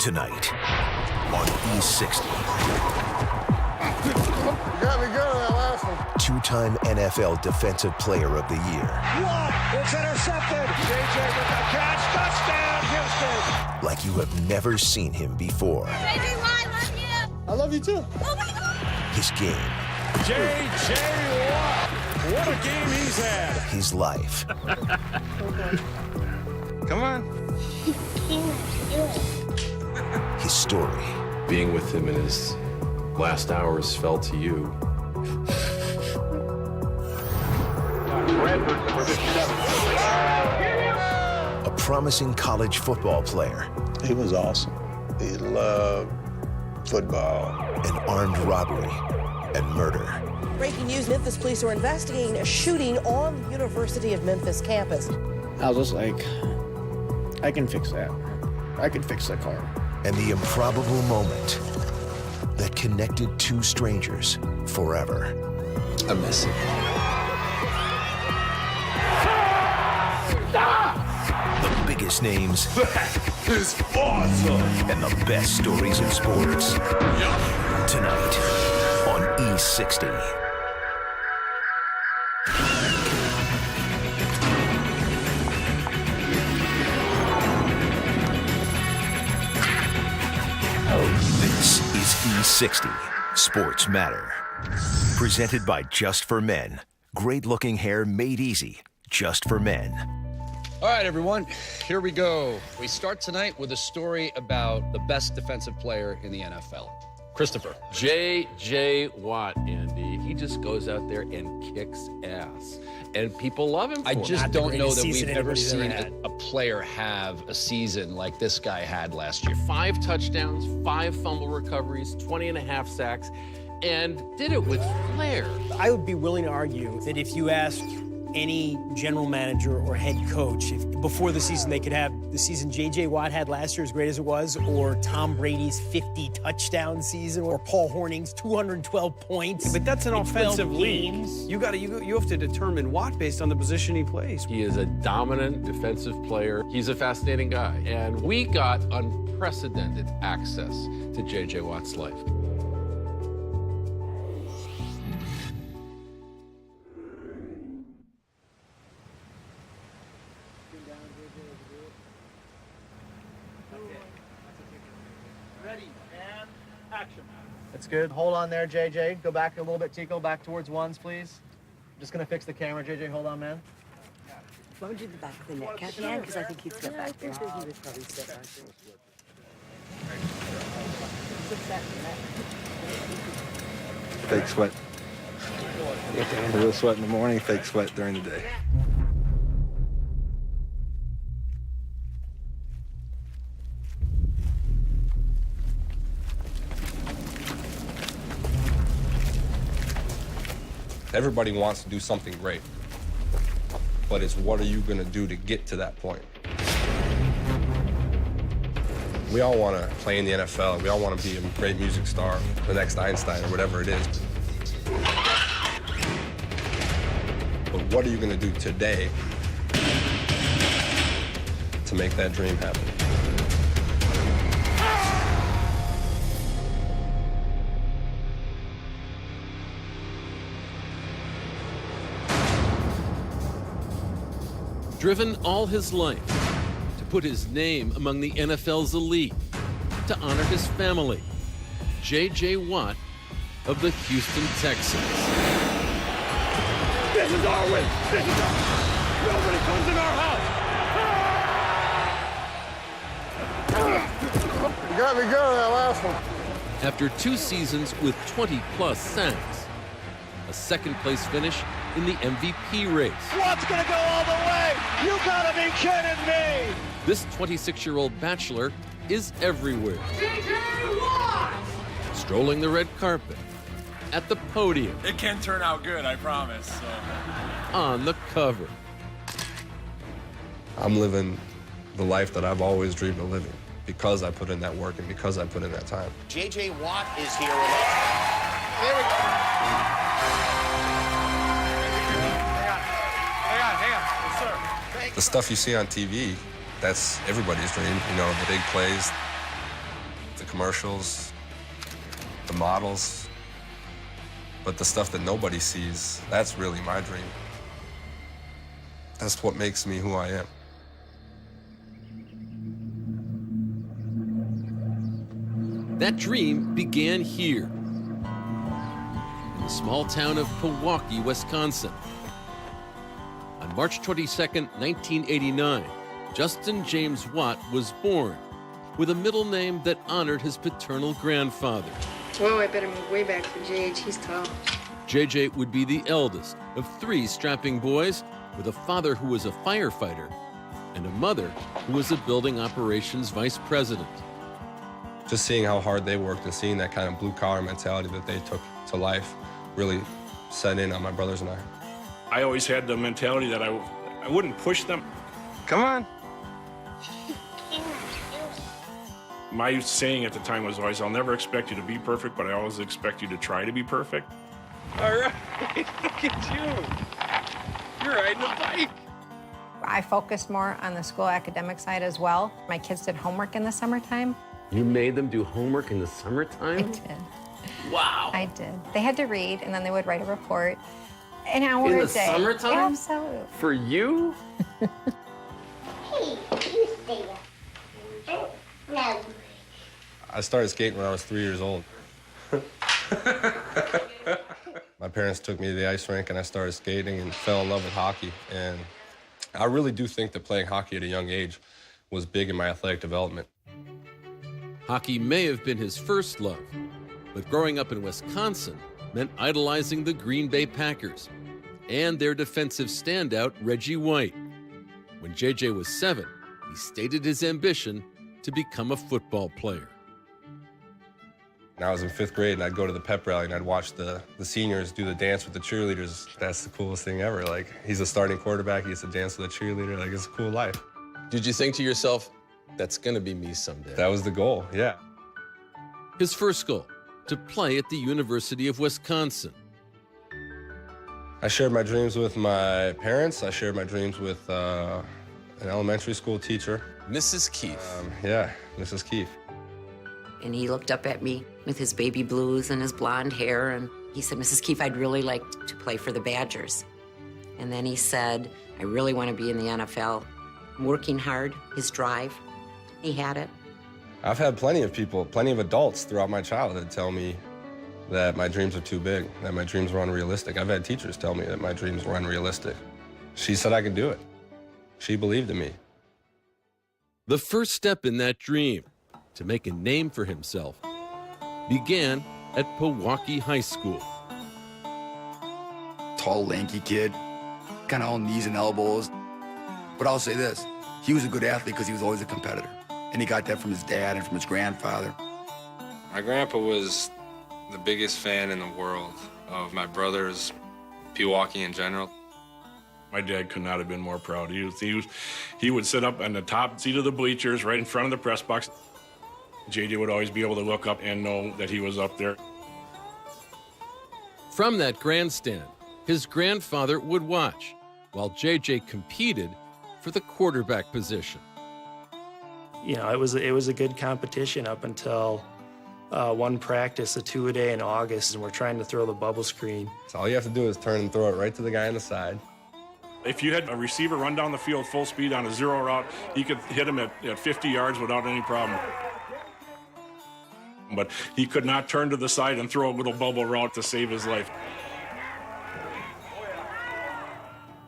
Tonight on E60. You got me good on that last one. Two-time NFL Defensive Player of the Year. It's intercepted. J.J. with the catch. Touchdown, Houston. Like you have never seen him before. J.J. Watt, love you. I love you too. Oh my God. His game. J.J. Watt. What a game he's had. His life. Come on. His story. Being with him in his last hours fell to you. A promising college football player. He was awesome. He loved football. An armed robbery and murder. Breaking news, Memphis police are investigating a shooting on the University of Memphis campus. I was just like, I can fix that. I can fix that car. And the improbable moment that connected two strangers forever. I miss him. The biggest names. That is awesome. And the best stories in sports. Yup. Tonight on E60. This is E60 Sports Matter. Presented by Just for Men. Great looking hair made easy. Just for men. All right, everyone, here we go. We start tonight with a story about the best defensive player in the NFL. Christopher. J.J.Watt, Andy. He just goes out there and kicks ass. And people love him for I it. just Not the don't know greatest that we've season ever anybody's ever seen had. a player have a season like this guy had last year. 5 touchdowns, 5 fumble recoveries, 20.5 sacks, and did it with flair. I would be willing to argue that if you asked any general manager or head coach, if before the season they could have the season J.J. Watt had last year, as great as it was, or Tom Brady's 50 touchdown season, or Paul Horning's 212 points. But that's an in 12 offensive league. games. You have to determine Watt based on the position he plays. He is a dominant defensive player. He's a fascinating guy. And we got unprecedented access to J.J. Watt's life. That's good. Hold on there, JJ. Go back a little bit, Tico. Back towards ones, please. I'm just gonna fix the camera, JJ. Hold on, man. Why would you do the back of the neck cut, man? Because I think he'd sit back there. He would probably sit back there. Fake sweat. Real sweat in the morning, fake sweat during the day. Everybody wants to do something great, but it's what are you going to do to get to that point? We all want to play in the NFL. We all want to be a great music star, the next Einstein or whatever it is. But what are you going to do today to make that dream happen? Driven all his life to put his name among the NFL's elite, to honor his family, J.J. Watt of the Houston Texans. This is our win. This is our... Nobody comes in our house. You got me good on that last one. After 2 seasons with 20-plus sacks, a second-place finish in the MVP race. Watt's gonna go all the way. You gotta be kidding me. This 26-year-old bachelor is everywhere. J.J. Watt. Strolling the red carpet, at the podium, It can turn out good, I promise. on the cover. I'm living the life that I've always dreamed of living because I put in that work and because I put in that time. J.J. Watt is here with us. There we go. Hang on. Yes, sir. The stuff you see on TV, that's everybody's dream, you know, the big plays. commercials, the models, but the stuff that nobody sees, that's really my dream. That's what makes me who I am. That dream began here, in the small town of Milwaukee, Wisconsin. On March 22nd, 1989, Justin James Watt was born with a middle name that honored his paternal grandfather. Whoa, I better move way back for JH. He's tall. JJ would be the eldest of 3 strapping boys, with a father who was a firefighter and a mother who was a building operations vice president. Just seeing how hard they worked and seeing that kind of blue-collar mentality that they took to life really set in on my brothers and I. I always had the mentality that I wouldn't push them. Come on. My saying at the time was always, I'll never expect you to be perfect, but I always expect you to try to be perfect. All right, look at you. You're riding a bike. I focused more on the school academic side as well. My kids did homework in the summertime. You made them do homework in the summertime? I did. Wow. I did. They had to read, and then they would write a report. An hour a day. In the summertime? Absolutely. For you? Hey, you stay there. No. I started skating when I was 3 years old. My parents took me to the ice rink and I started skating and fell in love with hockey. And I really do think that playing hockey at a young age was big in my athletic development. Hockey may have been his first love, but growing up in Wisconsin meant idolizing the Green Bay Packers and their defensive standout, Reggie White. When JJ was 7, he stated his ambition to become a football player. And I was in 5th grade and I'd go to the pep rally and I'd watch the seniors do the dance with the cheerleaders. That's the coolest thing ever. Like, he's a starting quarterback, he gets to dance with a cheerleader. Like, it's a cool life. Did you think to yourself, that's gonna be me someday? That was the goal, yeah. His first goal, to play at the University of Wisconsin. I shared my dreams with my parents. I shared my dreams with an elementary school teacher. Mrs. Keefe. Yeah, Mrs. Keefe. And he looked up at me with his baby blues and his blonde hair, and he said, Mrs. Keefe, I'd really like to play for the Badgers. And then he said, I really want to be in the NFL. I'm working hard, his drive, he had it. I've had plenty of adults throughout my childhood tell me that my dreams are too big, that my dreams were unrealistic. I've had teachers tell me that my dreams were unrealistic. She said I could do it. She believed in me. The first step in that dream, to make a name for himself, began at Milwaukee High School. Tall, lanky kid, kind of all knees and elbows. But I'll say this, he was a good athlete because he was always a competitor. And he got that from his dad and from his grandfather. My grandpa was the biggest fan in the world of my brothers, Milwaukee in general. My dad could not have been more proud. He would sit up on the top seat of the bleachers right in front of the press box. JJ would always be able to look up and know that he was up there. From that grandstand, his grandfather would watch while JJ competed for the quarterback position. You know, it was a good competition up until one practice, a 2-a-day in August, and we're trying to throw the bubble screen. So all you have to do is turn and throw it right to the guy on the side. If you had a receiver run down the field full speed on a zero route, he could hit him at 50 yards without any problem. But he could not turn to the side and throw a little bubble route to save his life.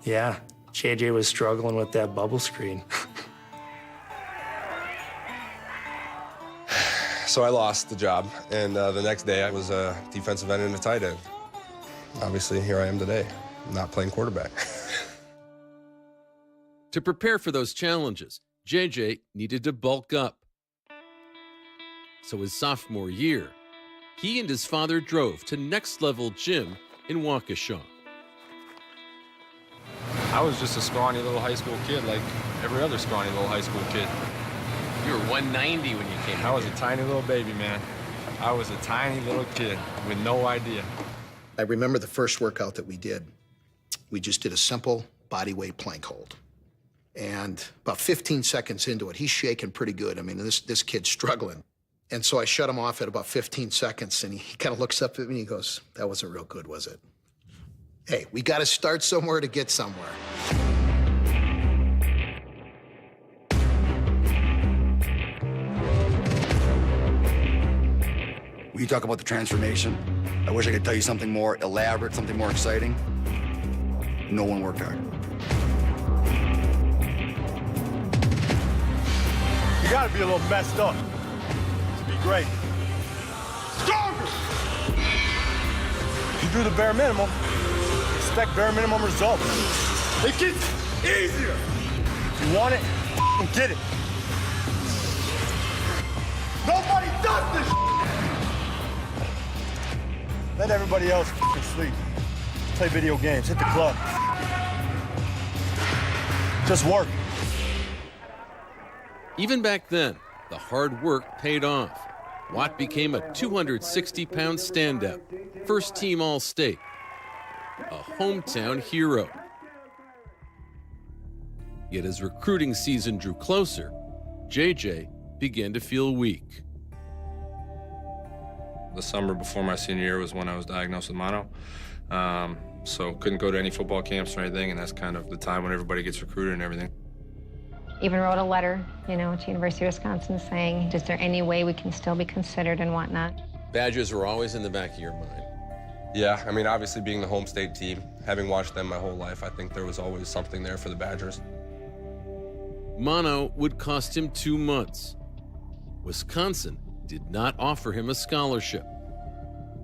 Yeah, JJ was struggling with that bubble screen. So I lost the job, and the next day I was a defensive end and a tight end. Obviously, here I am today, not playing quarterback. To prepare for those challenges, JJ needed to bulk up. So his sophomore year, he and his father drove to Next Level Gym in Waukesha. I was just a scrawny little high school kid like every other scrawny little high school kid. You were 190 when you came I was a tiny little baby, man. I was a tiny little kid with no idea. I remember the first workout that we did. We just did a simple body weight plank hold. And about 15 seconds into it, he's shaking pretty good. I mean, this kid's struggling. And so I shut him off at about 15 seconds, and he kind of looks up at me and he goes, "That wasn't real good, was it?" Hey, we got to start somewhere to get somewhere. When you talk about the transformation, I wish I could tell you something more elaborate, something more exciting. No one worked hard. You gotta be a little messed up to be great. Stronger! If you do the bare minimum, expect bare minimum results. It gets easier. If you want it, get it. Nobody does this. Let everybody else sleep. Play video games, hit the club. Just work. Even back then, the hard work paid off. Watt became a 260-pound standout, first-team All-State, a hometown hero. Yet as recruiting season drew closer, J.J. began to feel weak. The summer before my senior year was when I was diagnosed with mono. So couldn't go to any football camps or anything, and that's kind of the time when everybody gets recruited and everything. Even wrote a letter, to University of Wisconsin saying, is there any way we can still be considered and whatnot? Badgers were always in the back of your mind. Yeah, I mean, obviously being the home state team, having watched them my whole life, I think there was always something there for the Badgers. Mono would cost him 2 months. Wisconsin did not offer him a scholarship.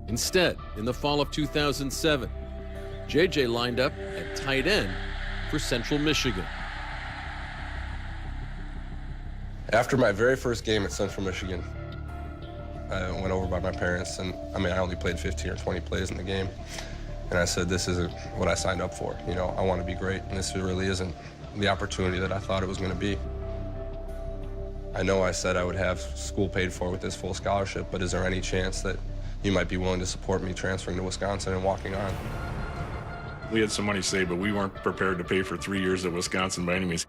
Instead, in the fall of 2007, J.J. lined up at tight end for Central Michigan. After my very first game at Central Michigan, I went over by my parents, and I only played 15 or 20 plays in the game. And I said, this isn't what I signed up for. I want to be great, and this really isn't the opportunity that I thought it was going to be. I know I said I would have school paid for with this full scholarship, but is there any chance that you might be willing to support me transferring to Wisconsin and walking on? We had some money saved, but we weren't prepared to pay for 3 years at Wisconsin by any means.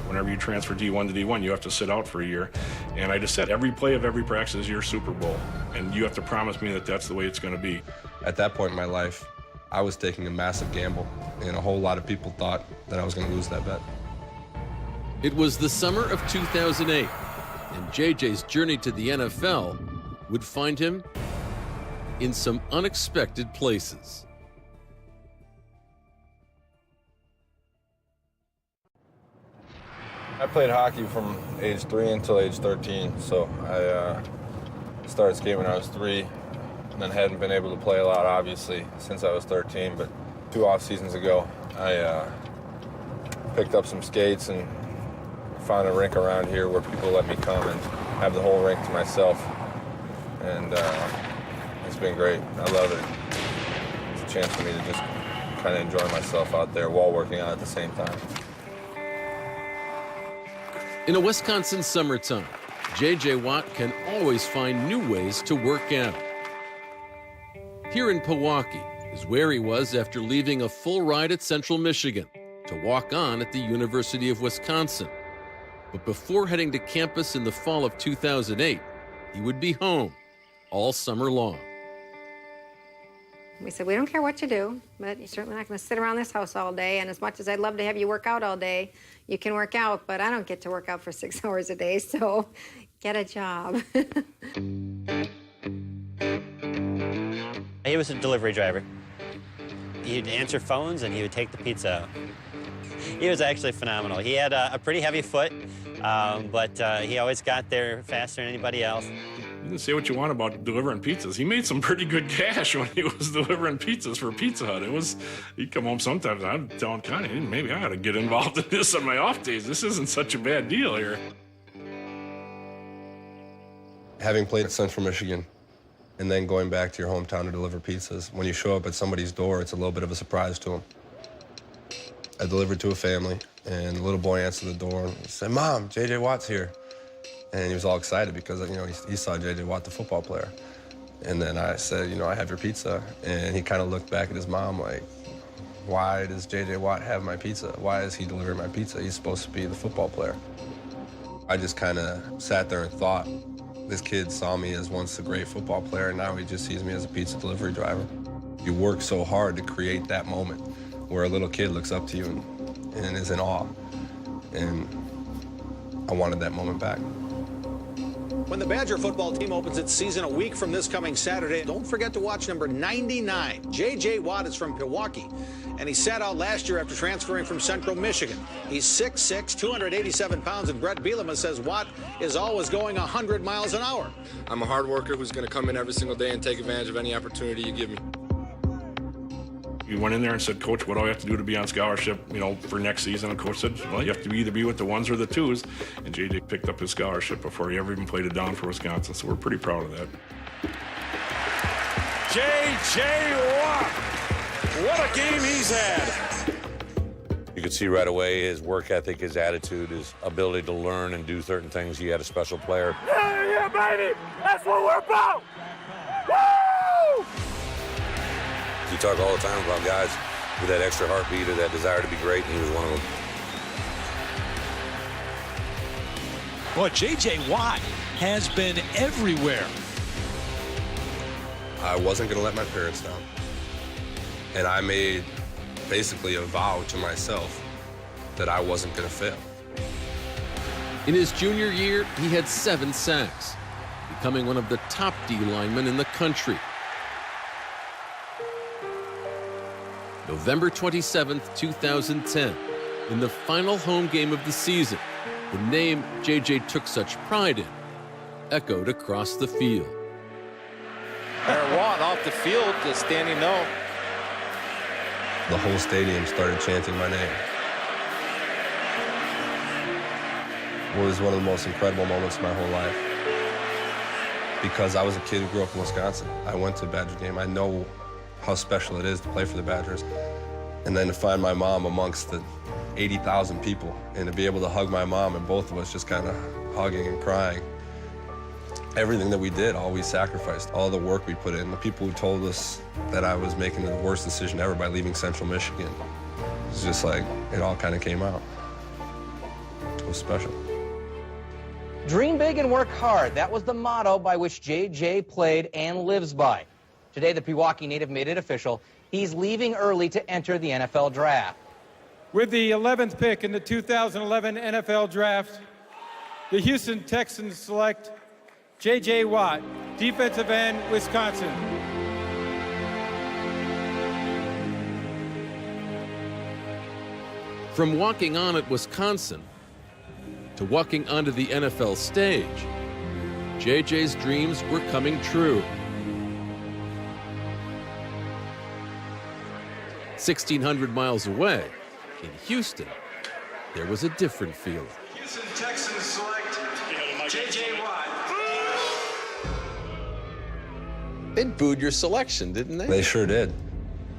Whenever you transfer D1 to D1, you have to sit out for a year. And I just said, every play of every practice is your Super Bowl. And you have to promise me that that's the way it's going to be. At that point in my life, I was taking a massive gamble, and a whole lot of people thought that I was going to lose that bet. It was the summer of 2008, and J.J.'s journey to the NFL would find him in some unexpected places. I played hockey from age 3 until age 13, so I started skating when I was 3, and then hadn't been able to play a lot, obviously, since I was 13, but 2 off seasons ago, I picked up some skates and found a rink around here where people let me come and have the whole rink to myself, and it's been great. I love it. It's a chance for me to just kind of enjoy myself out there while working out at the same time. In a Wisconsin summertime, J.J. Watt can always find new ways to work out. Here in Pewaukee is where he was after leaving a full ride at Central Michigan to walk on at the University of Wisconsin. But before heading to campus in the fall of 2008, he would be home all summer long. We said, we don't care what you do, but you're certainly not going to sit around this house all day. And as much as I'd love to have you work out all day, you can work out, but I don't get to work out for 6 hours a day, so get a job. He was a delivery driver. He'd answer phones and he would take the pizza out. He was actually phenomenal. He had a pretty heavy foot, but he always got there faster than anybody else. You can say what you want about delivering pizzas. He made some pretty good cash when he was delivering pizzas for Pizza Hut. He'd come home sometimes, and I'm telling Connie, maybe I ought to get involved in this on my off days. This isn't such a bad deal here. Having played at Central Michigan and then going back to your hometown to deliver pizzas, when you show up at somebody's door, it's a little bit of a surprise to them. I delivered to a family, and the little boy answered the door and said, "Mom, J.J. Watt's here." And he was all excited because, he saw J.J. Watt, the football player. And then I said, I have your pizza. And he kind of looked back at his mom like, why does J.J. Watt have my pizza? Why is he delivering my pizza? He's supposed to be the football player. I just kind of sat there and thought, This kid saw me as once a great football player, and now he just sees me as a pizza delivery driver. You work so hard to create that moment where a little kid looks up to you and is in awe. And I wanted that moment back. When the Badger football team opens its season a week from this coming Saturday, don't forget to watch number 99. J.J.Watt is from Milwaukee, and he sat out last year after transferring from Central Michigan. He's 6'6", 287 pounds, and Brett Bielema says Watt is always going 100 miles an hour. I'm a hard worker who's going to come in every single day and take advantage of any opportunity you give me. We went in there and said, Coach, what do I have to do to be on scholarship, for next season? And Coach said, well, you have to either be with the ones or the twos. And J.J. picked up his scholarship before he ever even played it down for Wisconsin, so we're pretty proud of that. J.J. Watt, what a game he's had. You could see right away his work ethic, his attitude, his ability to learn and do certain things. He had a special player. Yeah, baby, that's what we're about. Woo! You talk all the time about guys with that extra heartbeat or that desire to be great, and he was one of them. Boy, J.J. Watt has been everywhere. I wasn't going to let my parents down. And I made basically a vow to myself that I wasn't going to fail. In his junior year, he had 7 sacks, becoming one of the top D linemen in the country. November 27, 2010, in the final home game of the season, the name J.J. took such pride in echoed across the field. Watt off the field, just standing no. The whole stadium started chanting my name. It was one of the most incredible moments of my whole life. Because I was a kid who grew up in Wisconsin. I went to a Badger game. I know how special it is to play for the Badgers. And then to find my mom amongst the 80,000 people and to be able to hug my mom and both of us just kind of hugging and crying. Everything that we did, all we sacrificed, all the work we put in, the people who told us that I was making the worst decision ever by leaving Central Michigan. It's just like, it all kind of came out. It was special. Dream big and work hard. That was the motto by which J.J. played and lives by. Today, the Pewaukee native made it official. He's leaving early to enter the NFL draft. With the 11th pick in the 2011 NFL draft, the Houston Texans select J.J. Watt, defensive end, Wisconsin. From walking on at Wisconsin to walking onto the NFL stage, J.J.'s dreams were coming true. 1,600 miles away, in Houston, there was a different feeling. Houston Texans select J.J. Watt. They booed your selection, didn't they? They sure did.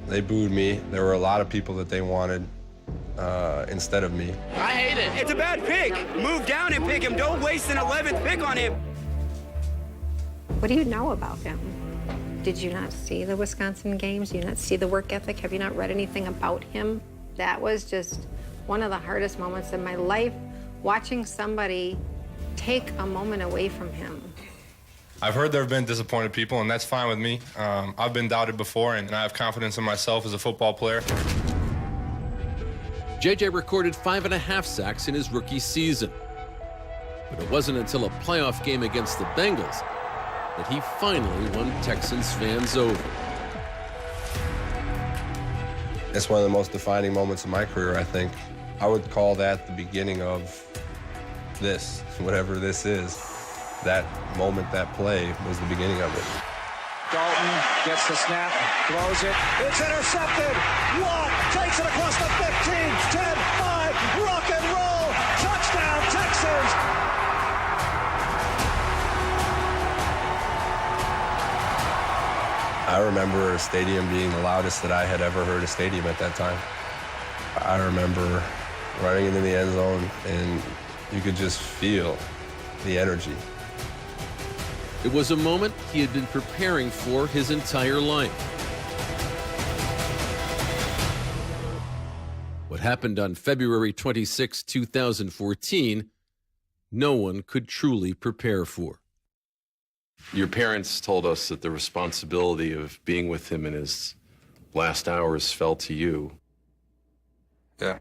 They booed me. There were a lot of people that they wanted instead of me. I hate it. It's a bad pick. Move down and pick him. Don't waste an 11th pick on him. What do you know about him? Did you not see the Wisconsin games? Do you not see the work ethic? Have you not read anything about him? That was just one of the hardest moments in my life, watching somebody take a moment away from him. I've heard there have been disappointed people, and that's fine with me. I've been doubted before, and I have confidence in myself as a football player. J.J. recorded 5.5 sacks in his rookie season. But it wasn't until a playoff game against the Bengals that he finally won Texans fans over. It's one of the most defining moments of my career, I think. I would call that the beginning of this, whatever this is. That moment, that play, was the beginning of it. Dalton gets the snap, throws it. It's intercepted. Watt takes it across the 15, 10, 5, rock and roll. Touchdown, Texans. I remember a stadium being the loudest that I had ever heard a stadium at that time. I remember running into the end zone, and you could just feel the energy. It was a moment he had been preparing for his entire life. What happened on February 26, 2014, no one could truly prepare for. Your parents told us that the responsibility of being with him in his last hours fell to you. Yeah.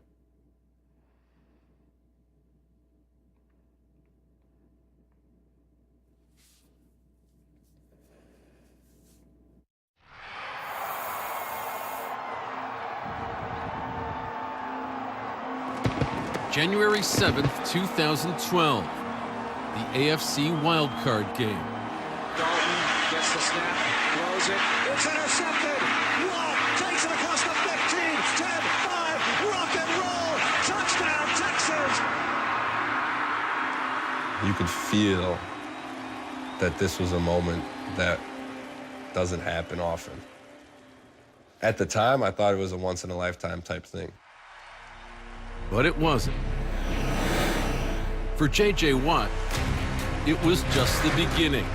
January 7th, 2012, the AFC wildcard game. Dalton gets the snap, throws it. It's intercepted. Watt takes it across the 15, 10, 5, rock and roll. Touchdown, Texans. You could feel that this was a moment that doesn't happen often. At the time, I thought it was a once-in-a-lifetime type thing. But it wasn't. For J.J. Watt, it was just the beginning.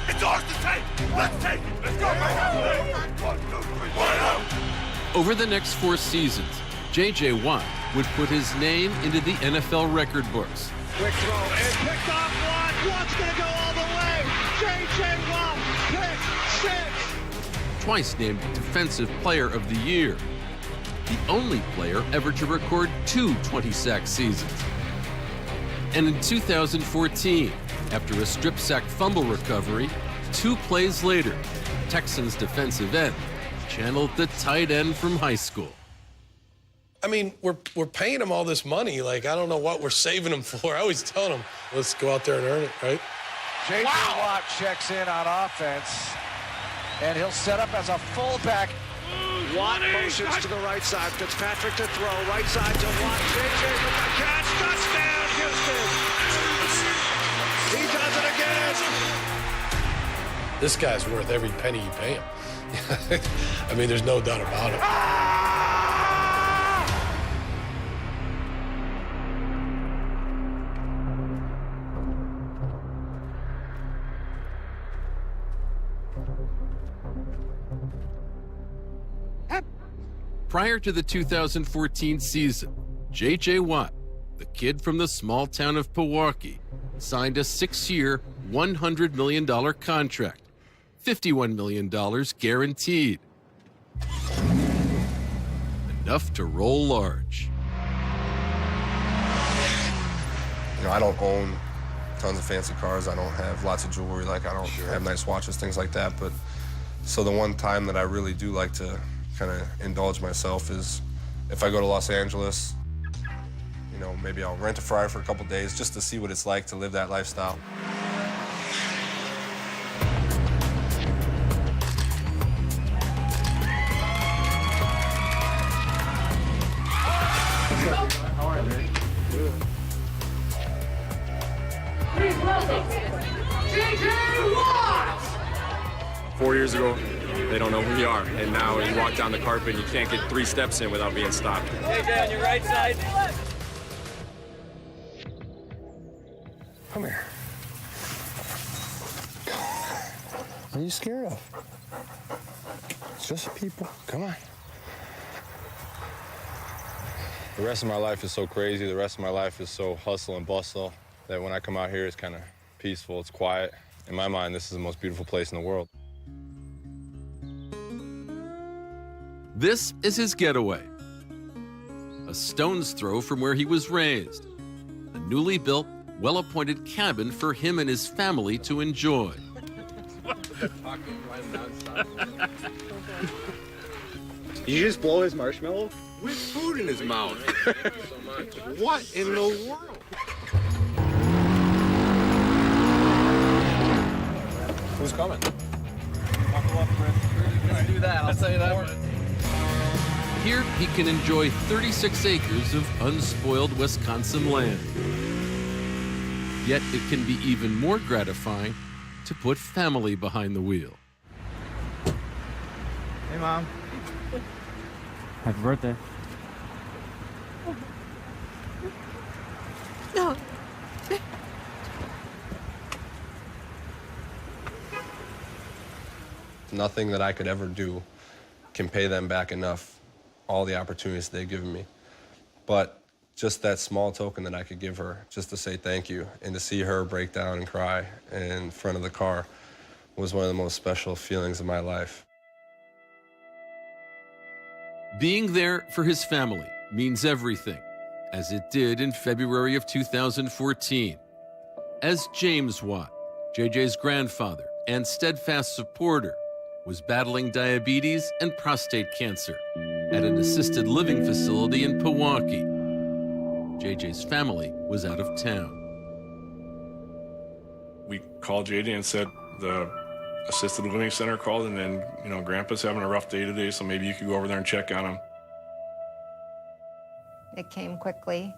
It's ours to take. Let's take it. Let's go. 1, 2, 3, Over the next 4 seasons, J.J. Watt would put his name into the NFL record books. Quick throw and picked off Watt. Watt's going to go all the way. J.J. Watt, pick 6. Twice named Defensive Player of the Year. The only player ever to record 2 20-sack seasons. And in 2014, after a strip sack fumble recovery, 2 plays later, Texans defensive end channeled the tight end from high school. I mean, we're paying him all this money. Like, I don't know what we're saving him for. I always tell him, let's go out there and earn it, right? J.J. Watt checks in on offense, and he'll set up as a fullback. Watt motions to the right side. Fitzpatrick to throw. Right side to Watt. J.J. with the catch. Touchdown, Houston. He does it again. This guy's worth every penny you pay him. I mean, there's no doubt about it. Prior to the 2014 season, J.J. Watt, the kid from the small town of Pewaukee, signed a 6-year, $100 million contract, $51 million guaranteed. Enough to roll large. You know, I don't own tons of fancy cars. I don't have lots of jewelry. Like, I don't have nice watches, things like that. But so the one time that I really do like to kind of indulge myself is if I go to Los Angeles, you know, maybe I'll rent a Ferrari for a couple days just to see what it's like to live that lifestyle. J.J. Watt! 4 years ago, they don't know who you are. And now you walk down the carpet and you can't get 3 steps in without being stopped. J.J. on your right side. Come here. What are you scared of? It's just people. Come on. The rest of my life is so crazy. The rest of my life is so hustle and bustle that when I come out here, it's kind of peaceful. It's quiet. In my mind, this is the most beautiful place in the world. This is his getaway. A stone's throw from where he was raised. A newly built, well-appointed cabin for him and his family to enjoy. Did you just blow his marshmallow? With food in his mouth. What in the world? Who's coming? Do that, I'll tell you that. Here, he can enjoy 36 acres of unspoiled Wisconsin land. Yet it can be even more gratifying to put family behind the wheel. Hey, Mom. Happy birthday. No. Nothing that I could ever do can pay them back enough, all the opportunities they've given me. But just that small token that I could give her, just to say thank you, and to see her break down and cry in front of the car was one of the most special feelings of my life. Being there for his family means everything, as it did in February of 2014. As James Watt, JJ's grandfather and steadfast supporter, was battling diabetes and prostate cancer at an assisted living facility in Pewaukee. JJ's family was out of town. We called JJ and said the assisted living center called, and then, you know, Grandpa's having a rough day today, so maybe you could go over there and check on him. It came quickly.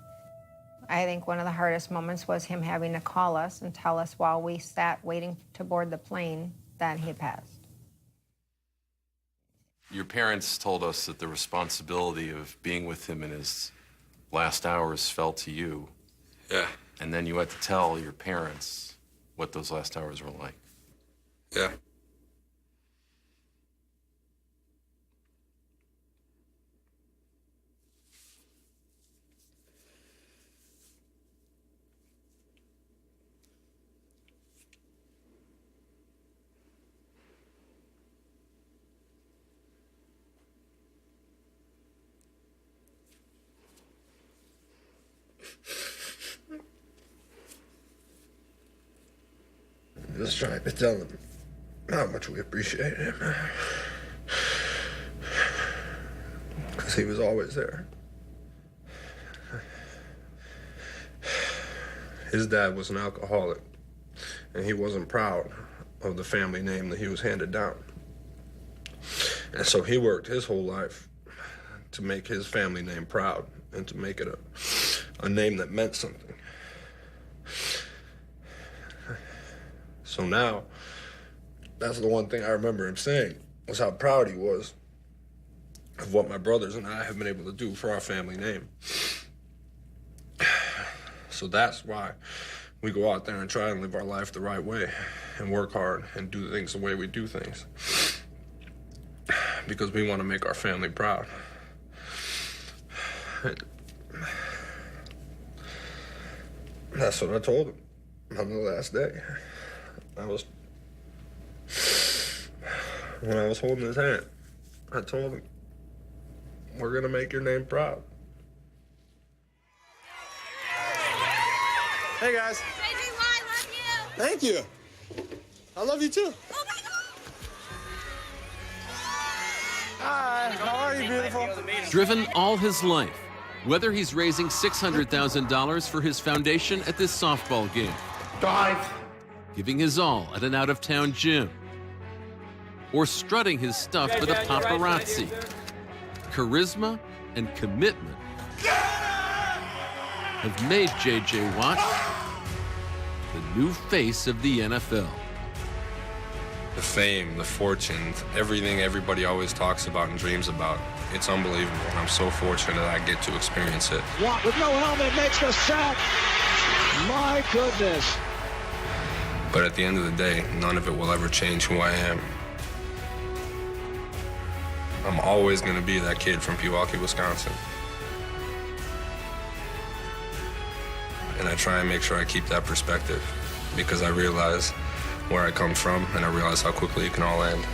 I think one of the hardest moments was him having to call us and tell us while we sat waiting to board the plane that he had passed. Your parents told us that the responsibility of being with him in his last hours fell to you. Yeah. And then you had to tell your parents what those last hours were like. Yeah. Just trying to tell him how much we appreciate him. Because he was always there. His dad was an alcoholic, and he wasn't proud of the family name that he was handed down. And so he worked his whole life to make his family name proud and to make it a name that meant something. So now, that's the one thing I remember him saying, was how proud he was of what my brothers and I have been able to do for our family name. So that's why we go out there and try and live our life the right way and work hard and do things the way we do things. Because we want to make our family proud. And that's what I told him on the last day. When I was holding his hand, I told him, we're gonna make your name proud. Hey guys. J.J.Wa, I love you. Thank you. I love you too. Oh my God. Hi, how are you, beautiful? Driven all his life, whether he's raising $600,000 for his foundation at this softball game, giving his all at an out-of-town gym, or strutting his stuff for the paparazzi. Charisma and commitment have made J.J. Watt the new face of the NFL. The fame, the fortune, everything everybody always talks about and dreams about. It's unbelievable, and I'm so fortunate that I get to experience it. Watt with no helmet makes the sack. My goodness. But at the end of the day, none of it will ever change who I am. I'm always going to be that kid from Pewaukee, Wisconsin. And I try and make sure I keep that perspective because I realize where I come from and I realize how quickly it can all end.